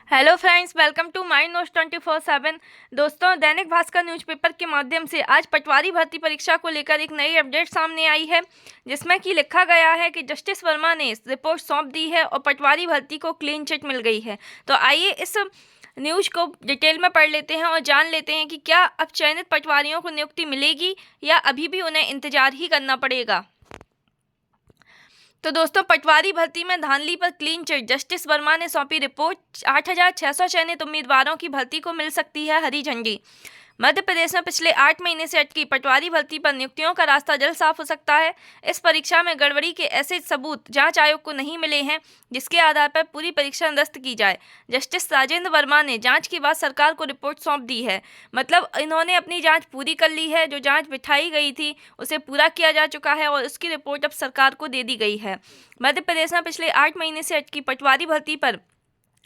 Hello friends, welcome to my news 24/7। दोस्तों, Dainik Bhaskar newspaper के माध्यम से आज पटवारी भर्ती परीक्षा को लेकर एक नई अपडेट सामने आई है, जिसमें कि लिखा गया है कि जस्टिस वर्मा ने रिपोर्ट सौंप दी है और पटवारी भर्ती को क्लीन चिट मिल गई है। तो आइए इस न्यूज़ को डिटेल में पढ़ लेते हैं और जान लेते हैं कि क्या अब चयनित पटवारियों को नियुक्ति मिलेगी या अभी भी उन्हें इंतजार ही करना पड़ेगा। तो दोस्तों, पटवारी भर्ती में धांधली पर क्लीन चिट, जस्टिस वर्मा ने सौंपी रिपोर्ट। 8,600 चयनित उम्मीदवारों की भर्ती को मिल सकती है हरी झंडी। मध्य प्रदेश में पिछले 8 महीने से अटकी पटवारी भर्ती पर नियुक्तियों का रास्ता जल्द साफ हो सकता है। इस परीक्षा में गड़बड़ी के ऐसे सबूत जांच आयोग को नहीं मिले हैं जिसके आधार पर पूरी परीक्षा निरस्त की जाए। जस्टिस राजेंद्र वर्मा ने जांच के बाद सरकार को रिपोर्ट सौंप दी है। मतलब इन्होंने अपनी जांच पूरी कर ली है। जो जांच बिठाई गई थी उसे पूरा किया जा चुका है और उसकी रिपोर्ट अब सरकार को दे दी गई है। मध्य प्रदेश में पिछले 8 महीने से अटकी पटवारी भर्ती पर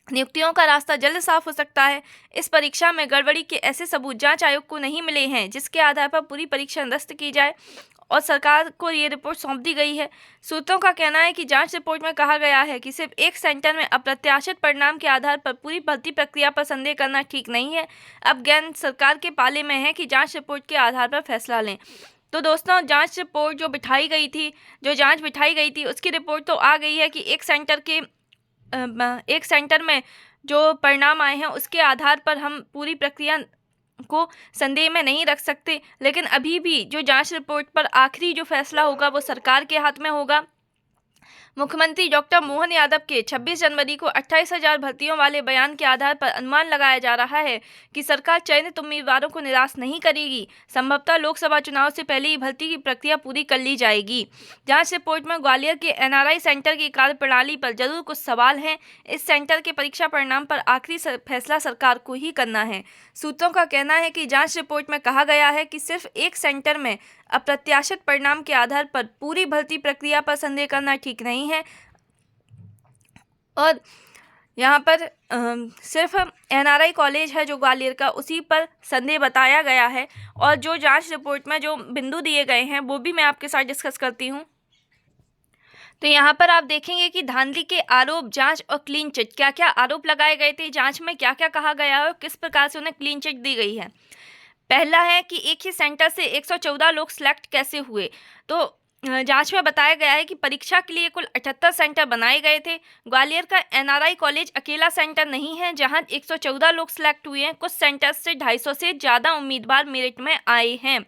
नियुक्तियों का रास्ता जल्द साफ हो सकता है। इस परीक्षा में गड़बड़ी के ऐसे सबूत जांच आयोग को नहीं मिले हैं जिसके आधार पर पूरी परीक्षा निरस्त की जाए और सरकार को ये रिपोर्ट सौंप दी गई है। सूत्रों का कहना है कि जांच रिपोर्ट में कहा गया है कि सिर्फ एक सेंटर में अप्रत्याशित परिणाम के आधार पर पूरी भर्ती प्रक्रिया पर संदेह करना ठीक नहीं है। अब गेंद सरकार के पाले में है कि जांच रिपोर्ट के आधार पर फैसला लें। तो दोस्तों, जांच रिपोर्ट जो जांच बिठाई गई थी उसकी रिपोर्ट तो आ गई है कि एक सेंटर में जो परिणाम आए हैं उसके आधार पर हम पूरी प्रक्रिया को संदेह में नहीं रख सकते। लेकिन अभी भी जो जांच रिपोर्ट पर आखिरी जो फैसला होगा वो सरकार के हाथ में होगा। मुख्यमंत्री डॉक्टर मोहन यादव के 26 जनवरी को 28,000 भर्तियों वाले बयान के आधार पर अनुमान लगाया जा रहा है कि सरकार चयनित उम्मीदवारों को निराश नहीं करेगी। संभवतः लोकसभा चुनाव से पहले ही भर्ती की प्रक्रिया पूरी कर ली जाएगी। जांच रिपोर्ट में ग्वालियर के एनआरआई सेंटर की कार्यप्रणाली पर जरूर कुछ सवाल हैं। इस सेंटर के परीक्षा परिणाम पर आखिरी फैसला सरकार को ही करना है। सूत्रों का कहना है कि जांच रिपोर्ट में कहा गया है कि सिर्फ एक सेंटर में अप्रत्याशित परिणाम के आधार पर पूरी भर्ती प्रक्रिया पर संदेह करना ठीक नहीं है और यहाँ पर सिर्फ एनआरआई कॉलेज है जो ग्वालियर का, उसी पर संदेह बताया गया है। और जो जांच रिपोर्ट में जो बिंदु दिए गए हैं वो भी मैं आपके साथ डिस्कस करती हूँ। तो यहाँ पर आप देखेंगे कि धांधली के आरोप, जांच और क्लीन चिट, क्या क्या आरोप लगाए गए थे, जांच में क्या क्या कहा गया है और किस प्रकार से उन्हें क्लीन चिट दी गई है। पहला है कि एक ही सेंटर से 114 लोग सिलेक्ट कैसे हुए। तो जांच में बताया गया है कि परीक्षा के लिए कुल 78 सेंटर बनाए गए थे। ग्वालियर का एनआरआई कॉलेज अकेला सेंटर नहीं है जहां 114 लोग सिलेक्ट हुए हैं। कुछ सेंटर से 250 से ज़्यादा उम्मीदवार मेरिट में आए हैं।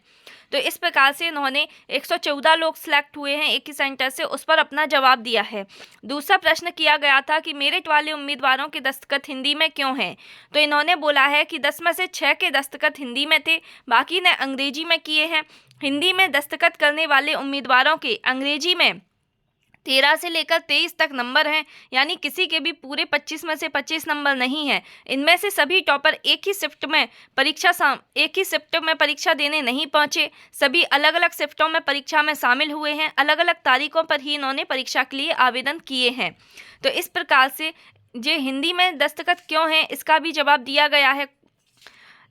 तो इस प्रकार से इन्होंने 114 लोग सिलेक्ट हुए हैं एक ही सेंटर से, उस पर अपना जवाब दिया है। दूसरा प्रश्न किया गया था कि मेरिट वाले उम्मीदवारों के दस्तखत हिंदी में क्यों हैं। तो इन्होंने बोला है कि 10 में से 6 के दस्तखत हिंदी में थे, बाकी ने अंग्रेजी में किए हैं। हिंदी में दस्तखत करने वाले उम्मीदवारों के अंग्रेजी में 13 से लेकर 23 तक नंबर हैं, यानी किसी के भी पूरे 25 में से 25 नंबर नहीं है। इनमें से सभी टॉपर एक ही शिफ्ट में परीक्षा देने नहीं पहुंचे। सभी अलग अलग शिफ्टों में परीक्षा में शामिल हुए हैं। अलग अलग तारीखों पर ही इन्होंने परीक्षा के लिए आवेदन किए हैं। तो इस प्रकार से ये हिंदी में दस्तखत क्यों हैं इसका भी जवाब दिया गया है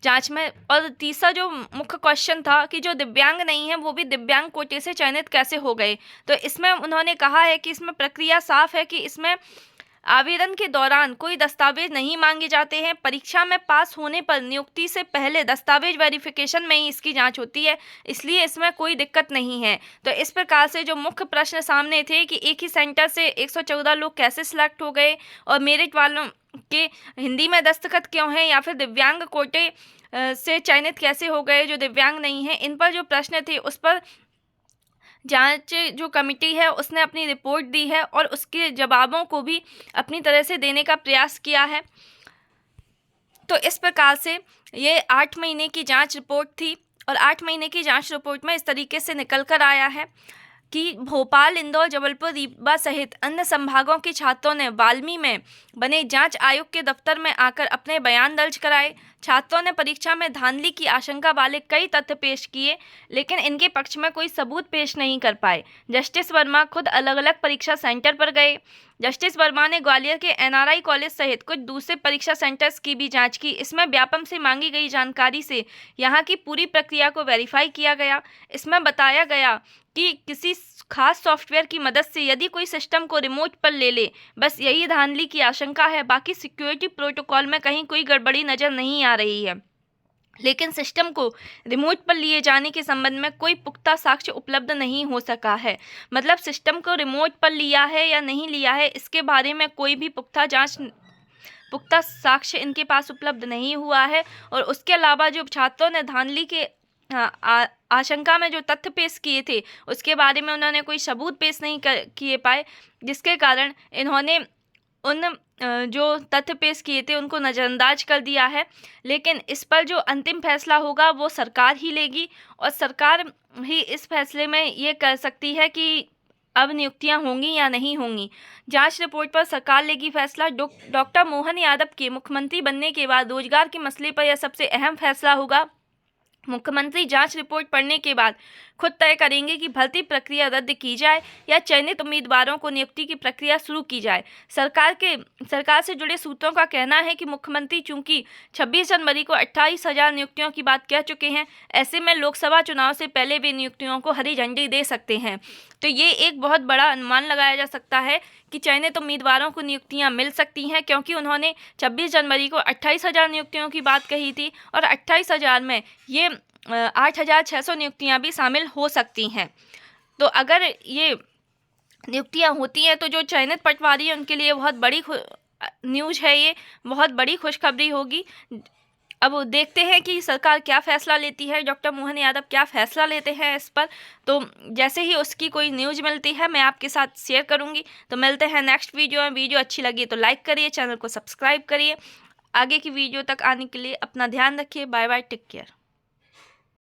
जांच में। और तीसरा जो मुख्य क्वेश्चन था कि जो दिव्यांग नहीं है वो भी दिव्यांग कोटे से चयनित कैसे हो गए। तो इसमें उन्होंने कहा है कि इसमें प्रक्रिया साफ है कि इसमें आवेदन के दौरान कोई दस्तावेज नहीं मांगे जाते हैं। परीक्षा में पास होने पर नियुक्ति से पहले दस्तावेज वेरिफिकेशन में ही इसकी जांच होती है, इसलिए इसमें कोई दिक्कत नहीं है। तो इस प्रकार से जो मुख्य प्रश्न सामने थे कि एक ही सेंटर से 114 लोग कैसे सिलेक्ट हो गए और मेरिट वालों के हिंदी में दस्तखत क्यों हैं या फिर दिव्यांग कोटे से चयनित कैसे हो गए जो दिव्यांग नहीं है, इन पर जो प्रश्न थे उस पर जांच जो कमेटी है उसने अपनी रिपोर्ट दी है और उसके जवाबों को भी अपनी तरह से देने का प्रयास किया है। तो इस प्रकार से ये 8 महीने की जांच रिपोर्ट थी और 8 महीने की जांच रिपोर्ट में इस तरीके से निकल कर आया है कि भोपाल, इंदौर, जबलपुर, रीवा सहित अन्य संभागों के छात्रों ने वाल्मी में बने जांच आयोग के दफ्तर में आकर अपने बयान दर्ज कराए। छात्रों ने परीक्षा में धांधली की आशंका वाले कई तथ्य पेश किए, लेकिन इनके पक्ष में कोई सबूत पेश नहीं कर पाए। जस्टिस वर्मा खुद अलग अलग परीक्षा सेंटर पर गए। जस्टिस वर्मा ने ग्वालियर के एनआरआई कॉलेज सहित कुछ दूसरे परीक्षा सेंटर्स की भी जांच की। इसमें व्यापम से मांगी गई जानकारी से यहाँ की पूरी प्रक्रिया को वेरीफाई किया गया। इसमें बताया गया कि किसी खास सॉफ्टवेयर की मदद से यदि कोई सिस्टम को रिमोट पर ले ले, बस यही धांधली की आशंका है। बाकी सिक्योरिटी प्रोटोकॉल में कहीं कोई गड़बड़ी नज़र नहीं आ रही है, लेकिन सिस्टम को रिमोट पर लिए जाने के संबंध में कोई पुख्ता साक्ष्य उपलब्ध नहीं हो सका है। मतलब सिस्टम को रिमोट पर लिया है या नहीं लिया है, इसके बारे में कोई भी पुख्ता साक्ष्य इनके पास उपलब्ध नहीं हुआ है। और उसके अलावा जो छात्रों ने धांधली के आशंका में जो तथ्य पेश किए थे, उसके बारे में उन्होंने कोई सबूत पेश नहीं किए पाए, जिसके कारण इन्होंने उन जो तथ्य पेश किए थे उनको नज़रअंदाज कर दिया है। लेकिन इस पर जो अंतिम फैसला होगा वो सरकार ही लेगी, और सरकार ही इस फैसले में ये कर सकती है कि अब नियुक्तियां होंगी या नहीं होंगी। जांच रिपोर्ट पर सरकार लेगी फैसला। डॉक्टर मोहन यादव के मुख्यमंत्री बनने के बाद रोजगार के मसले पर यह सबसे अहम फैसला होगा। मुख्यमंत्री जांच रिपोर्ट पढ़ने के बाद खुद तय करेंगे कि भर्ती प्रक्रिया रद्द की जाए या चयनित उम्मीदवारों को नियुक्ति की प्रक्रिया शुरू की जाए। सरकार से जुड़े सूत्रों का कहना है कि मुख्यमंत्री चूंकि 26 जनवरी को 28,000 नियुक्तियों की बात कह चुके हैं, ऐसे में लोकसभा चुनाव से पहले भी नियुक्तियों को हरी झंडी दे सकते हैं। तो ये एक बहुत बड़ा अनुमान लगाया जा सकता है कि चयनित उम्मीदवारों को नियुक्तियां मिल सकती हैं, क्योंकि उन्होंने 26 जनवरी को 28,000 नियुक्तियों की बात कही थी, और 28,000 में ये 8,600 नियुक्तियां भी शामिल हो सकती हैं। तो अगर ये नियुक्तियां होती हैं तो जो चयनित पटवारी हैं उनके लिए बहुत बड़ी न्यूज़ है, ये बहुत बड़ी खुशखबरी होगी। अब देखते हैं कि सरकार क्या फ़ैसला लेती है, डॉक्टर मोहन यादव क्या फ़ैसला लेते हैं इस पर। तो जैसे ही उसकी कोई न्यूज़ मिलती है मैं आपके साथ शेयर करूंगी। तो मिलते हैं नेक्स्ट वीडियो में। वीडियो अच्छी लगी तो लाइक करिए, चैनल को सब्सक्राइब करिए। आगे की वीडियो तक आने के लिए अपना ध्यान रखिए। Bye bye, take care.